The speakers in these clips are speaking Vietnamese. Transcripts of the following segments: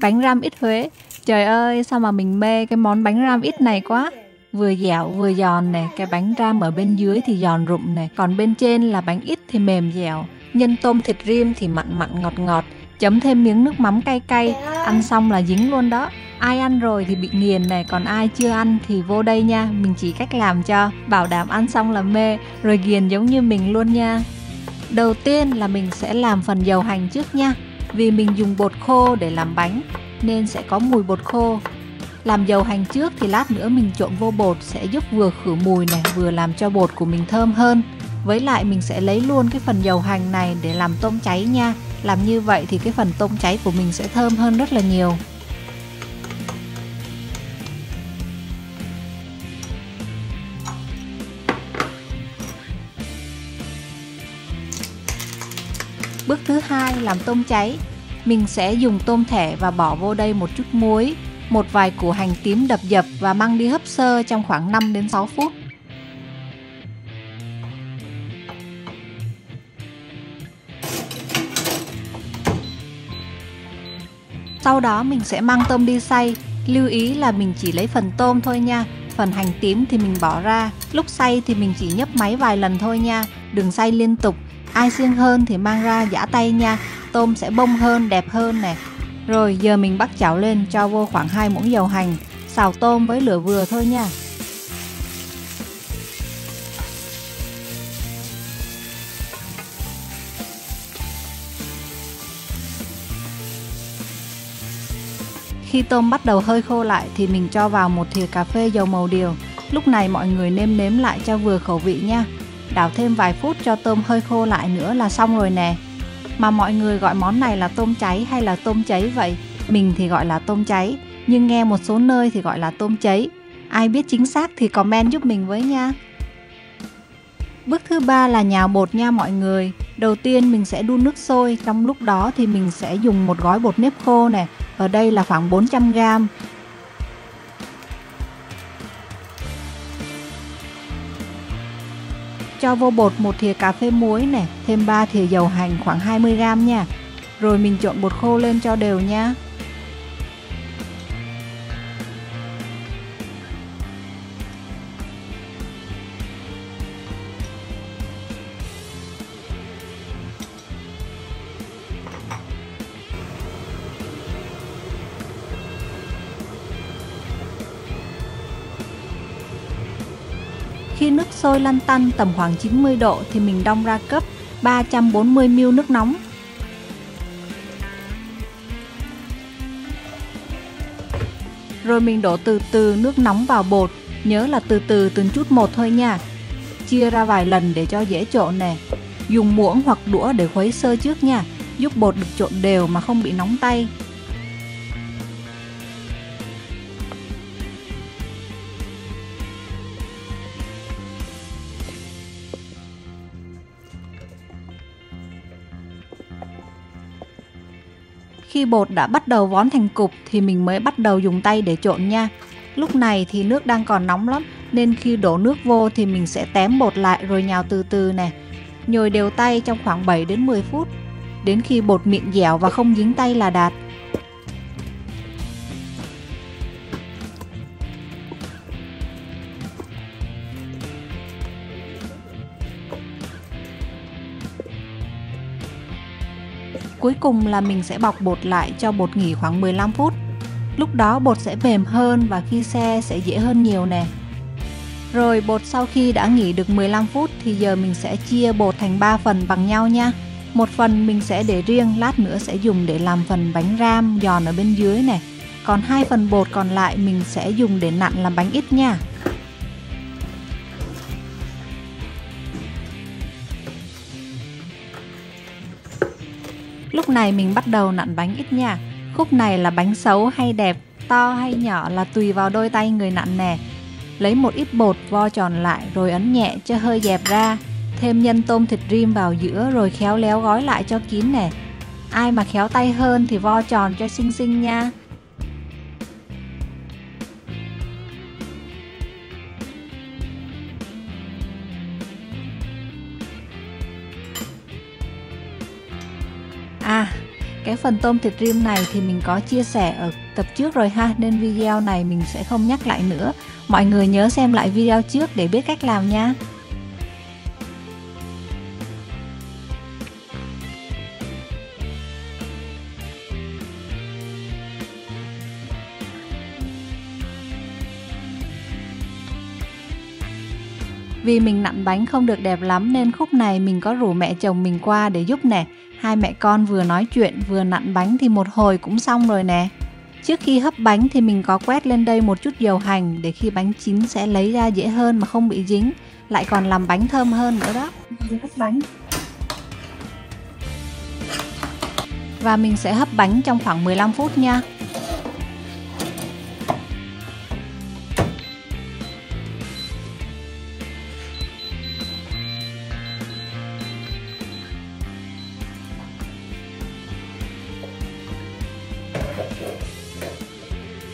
Bánh ram ít Huế. Trời ơi, sao mà mình mê cái món bánh ram ít này quá. Vừa dẻo vừa giòn nè, cái bánh ram ở bên dưới thì giòn rụm nè, còn bên trên là bánh ít thì mềm dẻo. Nhân tôm thịt rim thì mặn mặn ngọt ngọt, chấm thêm miếng nước mắm cay cay, ăn xong là dính luôn đó. Ai ăn rồi thì bị nghiền này, còn ai chưa ăn thì vô đây nha, mình chỉ cách làm cho, bảo đảm ăn xong là mê, rồi ghiền giống như mình luôn nha. Đầu tiên là mình sẽ làm phần dầu hành trước nha. Vì mình dùng bột khô để làm bánh nên sẽ có mùi bột khô. Làm dầu hành trước thì lát nữa mình trộn vô bột sẽ giúp vừa khử mùi này, vừa làm cho bột của mình thơm hơn. Với lại mình sẽ lấy luôn cái phần dầu hành này để làm tôm cháy nha. Làm như vậy thì cái phần tôm cháy của mình sẽ thơm hơn rất là nhiều. Bước thứ hai làm tôm cháy. Mình sẽ dùng tôm thẻ và bỏ vô đây một chút muối, một vài củ hành tím đập dập và mang đi hấp sơ trong khoảng 5 đến 6 phút. Sau đó mình sẽ mang tôm đi xay. Lưu ý là mình chỉ lấy phần tôm thôi nha. Phần hành tím thì mình bỏ ra. Lúc xay thì mình chỉ nhấp máy vài lần thôi nha. Đừng xay liên tục. Ai siêng hơn thì mang ra giã tay nha. Tôm sẽ bông hơn, đẹp hơn nè. Rồi giờ mình bắt chảo lên, cho vô khoảng 2 muỗng dầu hành. Xào tôm với lửa vừa thôi nha. Khi tôm bắt đầu hơi khô lại thì mình cho vào một thìa cà phê dầu màu điều. Lúc này mọi người nêm nếm lại cho vừa khẩu vị nha. Đảo thêm vài phút cho tôm hơi khô lại nữa là xong rồi nè. Mà mọi người gọi món này là tôm cháy hay là tôm cháy vậy? Mình thì gọi là tôm cháy, nhưng nghe một số nơi thì gọi là tôm cháy. Ai biết chính xác thì comment giúp mình với nha. Bước thứ ba là nhào bột nha mọi người. Đầu tiên mình sẽ đun nước sôi, trong lúc đó thì mình sẽ dùng một gói bột nếp khô nè. Ở đây là khoảng 400g. Cho vô bột một thìa cà phê muối nè, thêm 3 thìa dầu hành khoảng 20g nha. Rồi mình trộn bột khô lên cho đều nha. Khi nước sôi lăn tăn tầm khoảng 90 độ thì mình đong ra cấp 340ml nước nóng. Rồi mình đổ từ từ nước nóng vào bột, nhớ là từ từ từng chút một thôi nha. Chia ra vài lần để cho dễ trộn nè. Dùng muỗng hoặc đũa để khuấy sơ trước nha, giúp bột được trộn đều mà không bị nóng tay. Khi bột đã bắt đầu vón thành cục thì mình mới bắt đầu dùng tay để trộn nha. Lúc này thì nước đang còn nóng lắm, nên khi đổ nước vô thì mình sẽ tém bột lại rồi nhào từ từ nè. Nhồi đều tay trong khoảng 7 đến 10 phút, đến khi bột mịn dẻo và không dính tay là đạt. Cuối cùng là mình sẽ bọc bột lại cho bột nghỉ khoảng 15 phút. Lúc đó bột sẽ mềm hơn và khi xe sẽ dễ hơn nhiều nè. Rồi bột sau khi đã nghỉ được 15 phút thì giờ mình sẽ chia bột thành 3 phần bằng nhau nha. Một phần mình sẽ để riêng, lát nữa sẽ dùng để làm phần bánh ram giòn ở bên dưới nè. Còn 2 phần bột còn lại mình sẽ dùng để nặn làm bánh ít nha. Lúc này mình bắt đầu nặn bánh ít nha. Khúc này là bánh xấu hay đẹp, to hay nhỏ là tùy vào đôi tay người nặn nè. Lấy một ít bột vo tròn lại rồi ấn nhẹ cho hơi dẹp ra. Thêm nhân tôm thịt rim vào giữa rồi khéo léo gói lại cho kín nè. Ai mà khéo tay hơn thì vo tròn cho xinh xinh nha. Cái phần tôm thịt rim này thì mình có chia sẻ ở tập trước rồi ha, nên video này mình sẽ không nhắc lại nữa. Mọi người nhớ xem lại video trước để biết cách làm nha. Vì mình nặn bánh không được đẹp lắm nên khúc này mình có rủ mẹ chồng mình qua để giúp nè. Hai mẹ con vừa nói chuyện vừa nặn bánh thì một hồi cũng xong rồi nè. Trước khi hấp bánh thì mình có quét lên đây một chút dầu hành để khi bánh chín sẽ lấy ra dễ hơn mà không bị dính. Lại còn làm bánh thơm hơn nữa đó. Hấp bánh. Và mình sẽ hấp bánh trong khoảng 15 phút nha.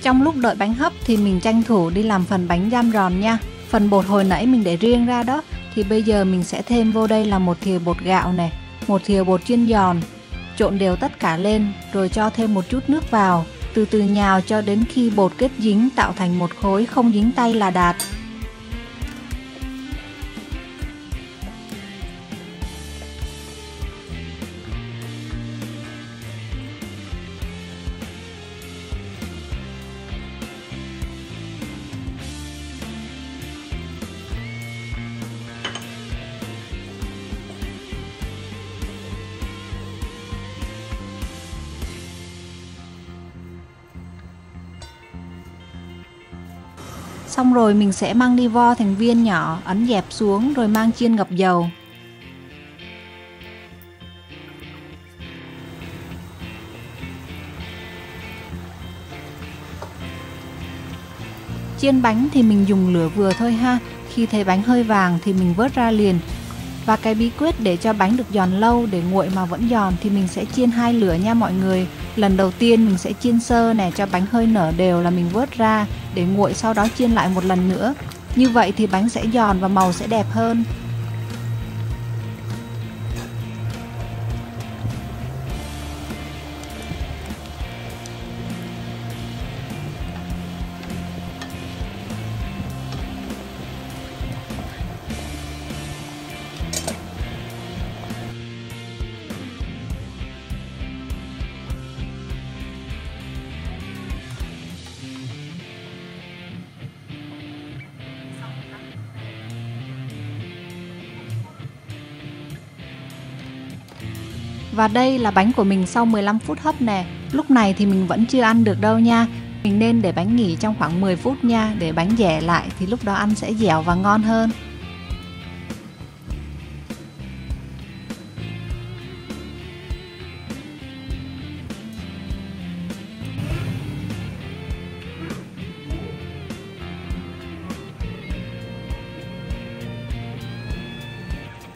Trong lúc đợi bánh hấp thì mình tranh thủ đi làm phần bánh giam giòn nha. Phần bột hồi nãy mình để riêng ra đó, thì bây giờ mình sẽ thêm vô đây là 1 thìa bột gạo này, 1 thìa bột chiên giòn. Trộn đều tất cả lên rồi cho thêm một chút nước vào, từ từ nhào cho đến khi bột kết dính tạo thành một khối không dính tay là đạt. Xong rồi mình sẽ mang đi vo thành viên nhỏ, ấn dẹp xuống rồi mang chiên ngập dầu. Chiên bánh thì mình dùng lửa vừa thôi ha, khi thấy bánh hơi vàng thì mình vớt ra liền. Và cái bí quyết để cho bánh được giòn lâu, để nguội mà vẫn giòn thì mình sẽ chiên 2 lửa nha mọi người. Lần đầu tiên mình sẽ chiên sơ nè, cho bánh hơi nở đều là mình vớt ra để nguội, sau đó chiên lại một lần nữa. Như vậy thì bánh sẽ giòn và màu sẽ đẹp hơn. Và đây là bánh của mình sau 15 phút hấp nè. Lúc này thì mình vẫn chưa ăn được đâu nha. Mình nên để bánh nghỉ trong khoảng 10 phút nha, để bánh dẻ lại thì lúc đó ăn sẽ dẻo và ngon hơn.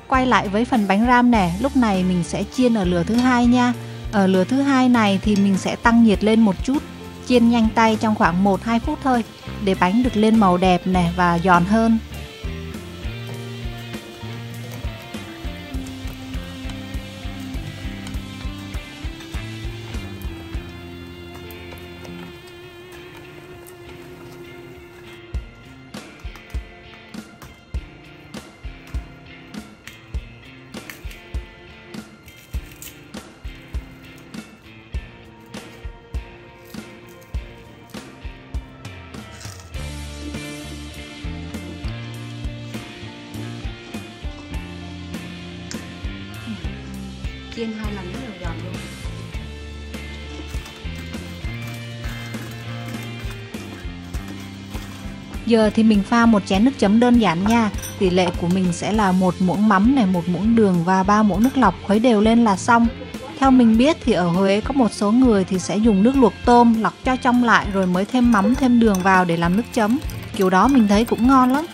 Quay lại với phần bánh ram nè, lúc này mình sẽ chiên ở lửa thứ hai nha. Ở lửa thứ hai này thì mình sẽ tăng nhiệt lên một chút, chiên nhanh tay trong khoảng 1-2 phút thôi, để bánh được lên màu đẹp nè và giòn hơn. Chiên 2 lần rất là giòn luôn. Giờ thì mình pha một chén nước chấm đơn giản nha. Tỷ lệ của mình sẽ là 1 muỗng mắm này, 1 muỗng đường và 3 muỗng nước lọc, khuấy đều lên là xong. Theo mình biết thì ở Huế có một số người thì sẽ dùng nước luộc tôm lọc cho trong lại rồi mới thêm mắm thêm đường vào để làm nước chấm. Kiểu đó mình thấy cũng ngon lắm.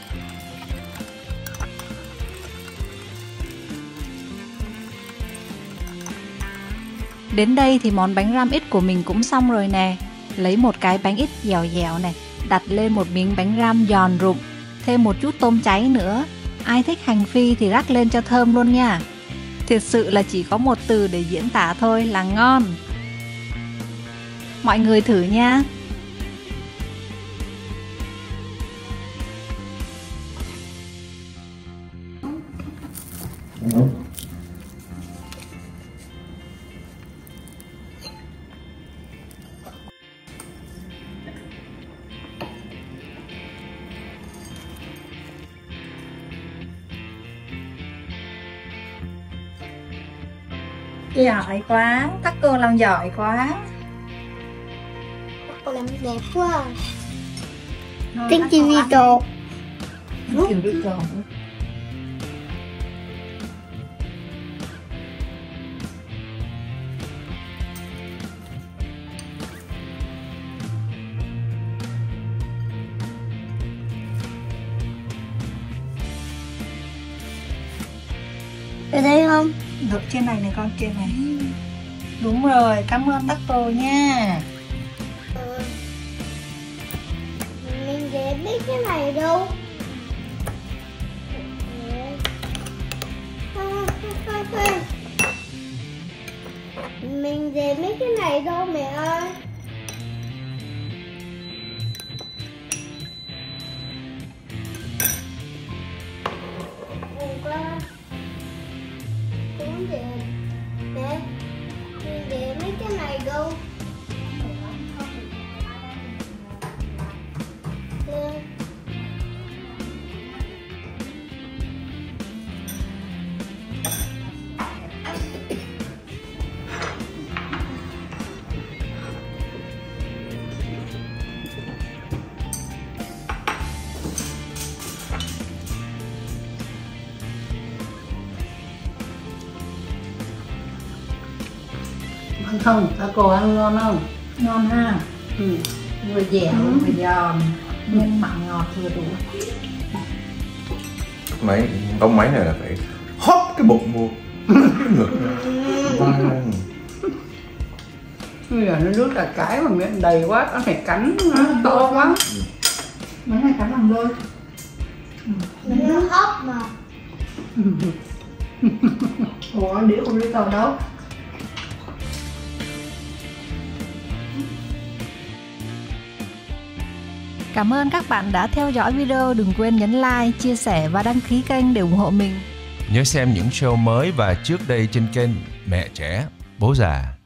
Đến đây thì món bánh ram ít của mình cũng xong rồi nè. Lấy một cái bánh ít dẻo dẻo này, đặt lên một miếng bánh ram giòn rụm, thêm một chút tôm cháy nữa. Ai thích hành phi thì rắc lên cho thơm luôn nha. Thật sự là chỉ có một từ để diễn tả thôi là ngon. Mọi người thử nha. Giỏi quá, các cô làm giỏi quá. Cô làm đẹp quá. Thank you, Vito. Thank you, Vito. Ở đây không? Được, trên này này con, trên này. Đúng rồi, cảm ơn Taco nha. Mình để biết cái này đâu. Thôi. Mình để mấy cái này đâu mẹ ơi. Cũng để mình để mấy cái này đâu. Ăn không? Taco ăn ngon không? Ngon ha. Vừa dẻo vừa giòn, nên mặn ngọt vừa đủ. Ông máy này là phải hóp cái bụng vô cái ngực. Bây giờ nó rút là cái mà miệng đầy quá, nó phải cắn nó to quá. Mấy này cắn làm đôi. Nó hấp mà. Ủa, đĩa của Vito đâu? Cảm ơn các bạn đã theo dõi video. Đừng quên nhấn like, chia sẻ và đăng ký kênh để ủng hộ mình. Nhớ xem những show mới và trước đây trên kênh Mẹ Trẻ, Bố Già.